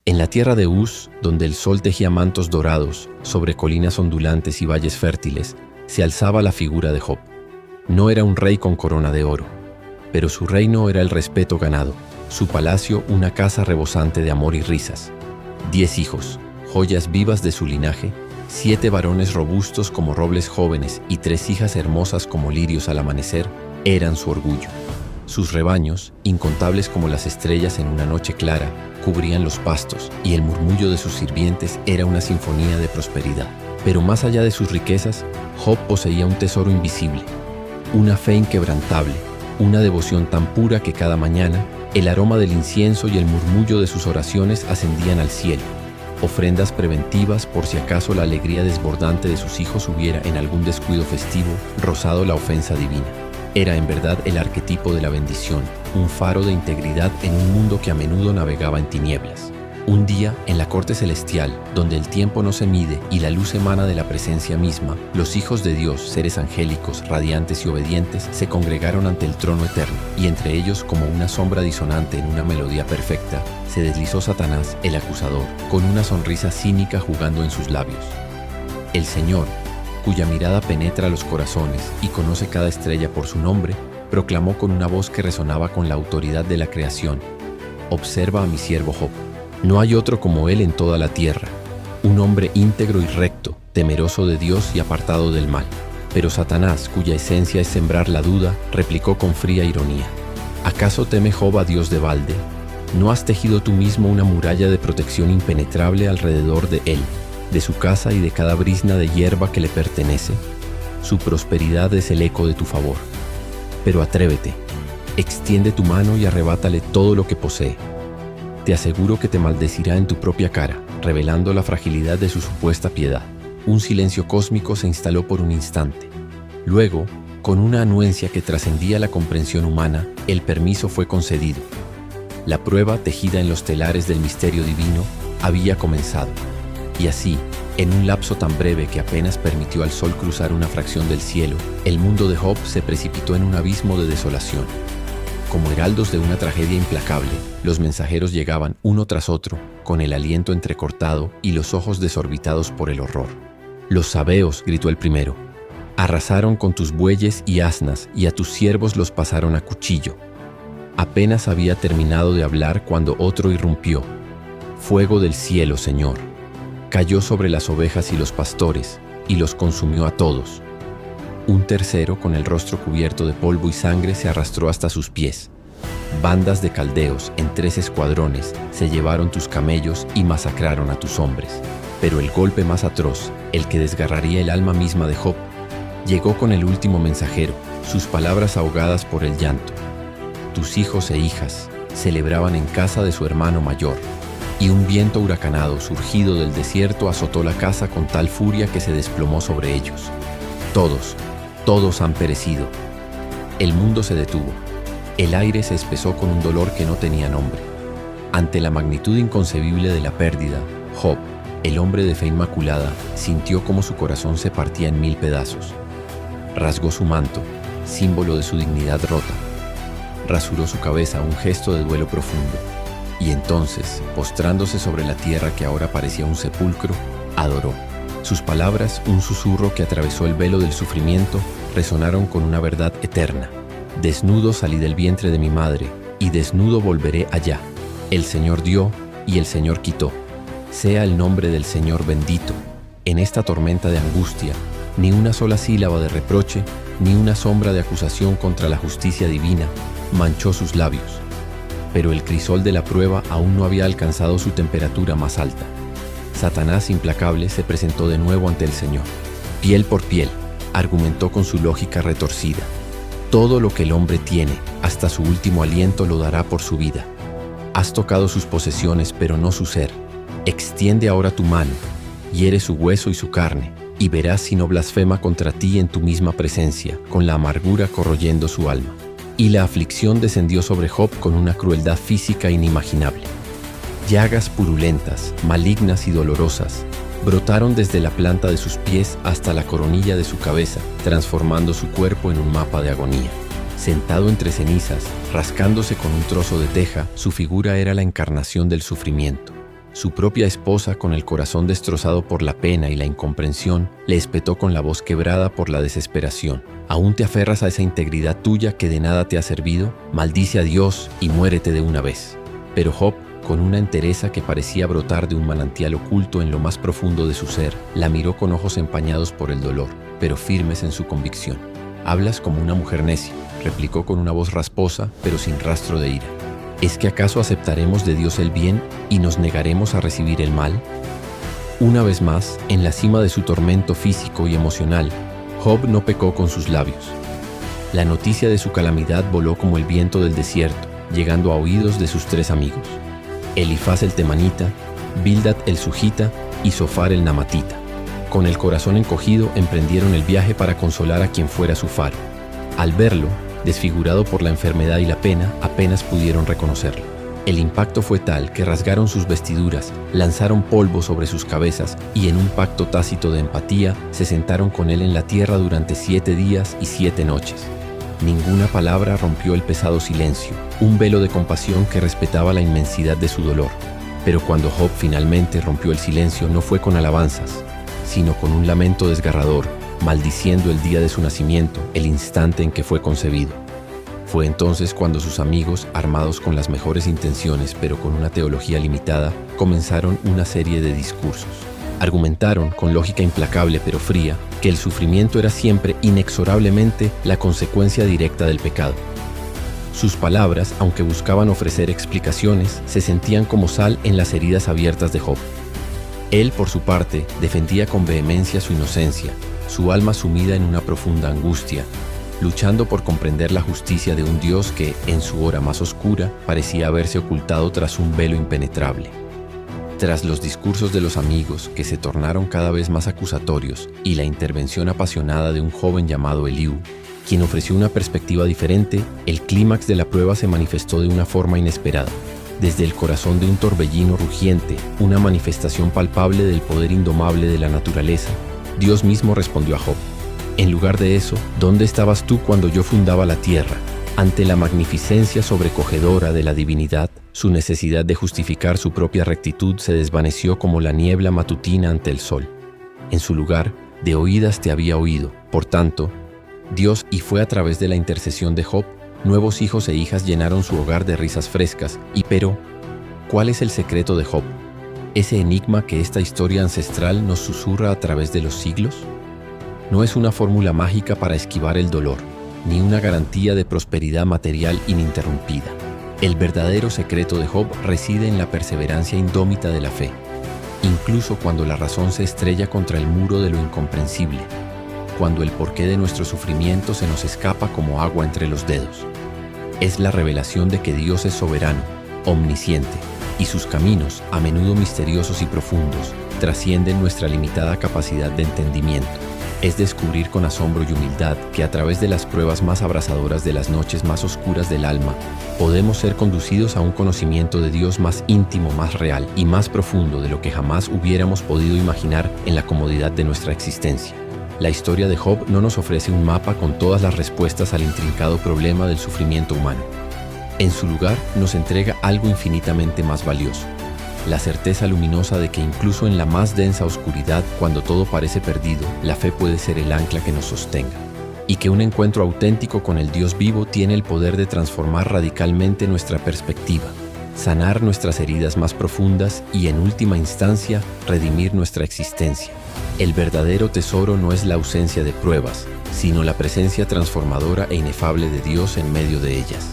En la tierra de Uz, donde el sol tejía mantos dorados sobre colinas ondulantes y valles fértiles, se alzaba la figura de Job. No era un rey con corona de oro, pero su reino era el respeto ganado, su palacio una casa rebosante de amor y risas. 10 hijos, joyas vivas de su linaje, 7 varones robustos como robles jóvenes y 3 hijas hermosas como lirios al amanecer, eran su orgullo. Sus rebaños, incontables como las estrellas en una noche clara, cubrían los pastos, y el murmullo de sus sirvientes era una sinfonía de prosperidad. Pero más allá de sus riquezas, Job poseía un tesoro invisible, una fe inquebrantable, una devoción tan pura que cada mañana el aroma del incienso y el murmullo de sus oraciones ascendían al cielo, ofrendas preventivas por si acaso la alegría desbordante de sus hijos hubiera en algún descuido festivo rozado la ofensa divina. Era en verdad el arquetipo de la bendición, un faro de integridad en un mundo que a menudo navegaba en tinieblas. Un día, en la corte celestial, donde el tiempo no se mide y la luz emana de la presencia misma, los hijos de Dios, seres angélicos, radiantes y obedientes, se congregaron ante el trono eterno, y entre ellos, como una sombra disonante en una melodía perfecta, se deslizó Satanás, el acusador, con una sonrisa cínica jugando en sus labios. El Señor, cuya mirada penetra los corazones y conoce cada estrella por su nombre, proclamó con una voz que resonaba con la autoridad de la creación: «Observa a mi siervo Job. No hay otro como él en toda la tierra, un hombre íntegro y recto, temeroso de Dios y apartado del mal». Pero Satanás, cuya esencia es sembrar la duda, replicó con fría ironía: «¿Acaso teme Job a Dios de balde? ¿No has tejido tú mismo una muralla de protección impenetrable alrededor de él, de su casa y de cada brizna de hierba que le pertenece? Su prosperidad es el eco de tu favor. Pero atrévete, extiende tu mano y arrebátale todo lo que posee. Te aseguro que te maldecirá en tu propia cara, revelando la fragilidad de su supuesta piedad». Un silencio cósmico se instaló por un instante. Luego, con una anuencia que trascendía la comprensión humana, el permiso fue concedido. La prueba, tejida en los telares del misterio divino, había comenzado. Y así, en un lapso tan breve que apenas permitió al sol cruzar una fracción del cielo, el mundo de Job se precipitó en un abismo de desolación. Como heraldos de una tragedia implacable, los mensajeros llegaban uno tras otro, con el aliento entrecortado y los ojos desorbitados por el horror. «Los sabeos», gritó el primero, «arrasaron con tus bueyes y asnas, y a tus siervos los pasaron a cuchillo». Apenas había terminado de hablar cuando otro irrumpió: «Fuego del cielo, Señor. Cayó sobre las ovejas y los pastores, y los consumió a todos». Un tercero, con el rostro cubierto de polvo y sangre, se arrastró hasta sus pies. «Bandas de caldeos en 3 escuadrones se llevaron tus camellos y masacraron a tus hombres». Pero el golpe más atroz, el que desgarraría el alma misma de Job, llegó con el último mensajero, sus palabras ahogadas por el llanto. «Tus hijos e hijas celebraban en casa de su hermano mayor, y un viento huracanado surgido del desierto azotó la casa con tal furia que se desplomó sobre ellos. Todos han perecido». El mundo se detuvo. El aire se espesó con un dolor que no tenía nombre. Ante la magnitud inconcebible de la pérdida, Job, el hombre de fe inmaculada, sintió como su corazón se partía en 1000 pedazos. Rasgó su manto, símbolo de su dignidad rota. Rasuró su cabeza, un gesto de duelo profundo. Y entonces, postrándose sobre la tierra que ahora parecía un sepulcro, adoró. Sus palabras, un susurro que atravesó el velo del sufrimiento, resonaron con una verdad eterna. «Desnudo salí del vientre de mi madre, y desnudo volveré allá. El Señor dio, y el Señor quitó. Sea el nombre del Señor bendito». En esta tormenta de angustia, ni una sola sílaba de reproche, ni una sombra de acusación contra la justicia divina manchó sus labios. Pero el crisol de la prueba aún no había alcanzado su temperatura más alta. Satanás implacable se presentó de nuevo ante el Señor. «Piel por piel», argumentó con su lógica retorcida. «Todo lo que el hombre tiene, hasta su último aliento, lo dará por su vida. Has tocado sus posesiones, pero no su ser. Extiende ahora tu mano, hiere su hueso y su carne, y verás si no blasfema contra ti en tu misma presencia, con la amargura corroyendo su alma». Y la aflicción descendió sobre Job con una crueldad física inimaginable. Llagas purulentas, malignas y dolorosas, brotaron desde la planta de sus pies hasta la coronilla de su cabeza, transformando su cuerpo en un mapa de agonía. Sentado entre cenizas, rascándose con un trozo de teja, su figura era la encarnación del sufrimiento. Su propia esposa, con el corazón destrozado por la pena y la incomprensión, le espetó con la voz quebrada por la desesperación. ¿Aún te aferras a esa integridad tuya que de nada te ha servido? Maldice a Dios y muérete de una vez. Pero Job, con una entereza que parecía brotar de un manantial oculto en lo más profundo de su ser, la miró con ojos empañados por el dolor, pero firmes en su convicción. «Hablas como una mujer necia», replicó con una voz rasposa, pero sin rastro de ira. ¿Es que acaso aceptaremos de Dios el bien y nos negaremos a recibir el mal? Una vez más, en la cima de su tormento físico y emocional, Job no pecó con sus labios. La noticia de su calamidad voló como el viento del desierto, llegando a oídos de sus 3 amigos: Elifaz el temanita, Bildad el sujita y Zofar el namatita. Con el corazón encogido emprendieron el viaje para consolar a quien fuera su faro. Al verlo, desfigurado por la enfermedad y la pena, apenas pudieron reconocerlo. El impacto fue tal que rasgaron sus vestiduras, lanzaron polvo sobre sus cabezas y en un pacto tácito de empatía se sentaron con él en la tierra durante 7 días y 7 noches. Ninguna palabra rompió el pesado silencio, un velo de compasión que respetaba la inmensidad de su dolor. Pero cuando Job finalmente rompió el silencio, no fue con alabanzas, sino con un lamento desgarrador, maldiciendo el día de su nacimiento, el instante en que fue concebido. Fue entonces cuando sus amigos, armados con las mejores intenciones pero con una teología limitada, comenzaron una serie de discursos. Argumentaron, con lógica implacable pero fría, que el sufrimiento era siempre, inexorablemente, la consecuencia directa del pecado. Sus palabras, aunque buscaban ofrecer explicaciones, se sentían como sal en las heridas abiertas de Job. Él, por su parte, defendía con vehemencia su inocencia, su alma sumida en una profunda angustia, luchando por comprender la justicia de un Dios que, en su hora más oscura, parecía haberse ocultado tras un velo impenetrable. Tras los discursos de los amigos, que se tornaron cada vez más acusatorios, y la intervención apasionada de un joven llamado Eliú, quien ofreció una perspectiva diferente, el clímax de la prueba se manifestó de una forma inesperada. Desde el corazón de un torbellino rugiente, una manifestación palpable del poder indomable de la naturaleza, Dios mismo respondió a Job: «En lugar de eso, ¿dónde estabas tú cuando yo fundaba la tierra?» Ante la magnificencia sobrecogedora de la divinidad, su necesidad de justificar su propia rectitud se desvaneció como la niebla matutina ante el sol. En su lugar, de oídas te había oído. Por tanto, Dios, y fue a través de la intercesión de Job, nuevos hijos e hijas llenaron su hogar de risas frescas. Pero, ¿cuál es el secreto de Job? ¿Ese enigma que esta historia ancestral nos susurra a través de los siglos? No es una fórmula mágica para esquivar el dolor, ni una garantía de prosperidad material ininterrumpida. El verdadero secreto de Job reside en la perseverancia indómita de la fe, incluso cuando la razón se estrella contra el muro de lo incomprensible, cuando el porqué de nuestro sufrimiento se nos escapa como agua entre los dedos. Es la revelación de que Dios es soberano, omnisciente, y sus caminos, a menudo misteriosos y profundos, trascienden nuestra limitada capacidad de entendimiento. Es descubrir con asombro y humildad que a través de las pruebas más abrasadoras de las noches más oscuras del alma, podemos ser conducidos a un conocimiento de Dios más íntimo, más real y más profundo de lo que jamás hubiéramos podido imaginar en la comodidad de nuestra existencia. La historia de Job no nos ofrece un mapa con todas las respuestas al intrincado problema del sufrimiento humano. En su lugar, nos entrega algo infinitamente más valioso: la certeza luminosa de que incluso en la más densa oscuridad, cuando todo parece perdido, la fe puede ser el ancla que nos sostenga, y que un encuentro auténtico con el Dios vivo tiene el poder de transformar radicalmente nuestra perspectiva, sanar nuestras heridas más profundas y, en última instancia, redimir nuestra existencia. El verdadero tesoro no es la ausencia de pruebas, sino la presencia transformadora e inefable de Dios en medio de ellas.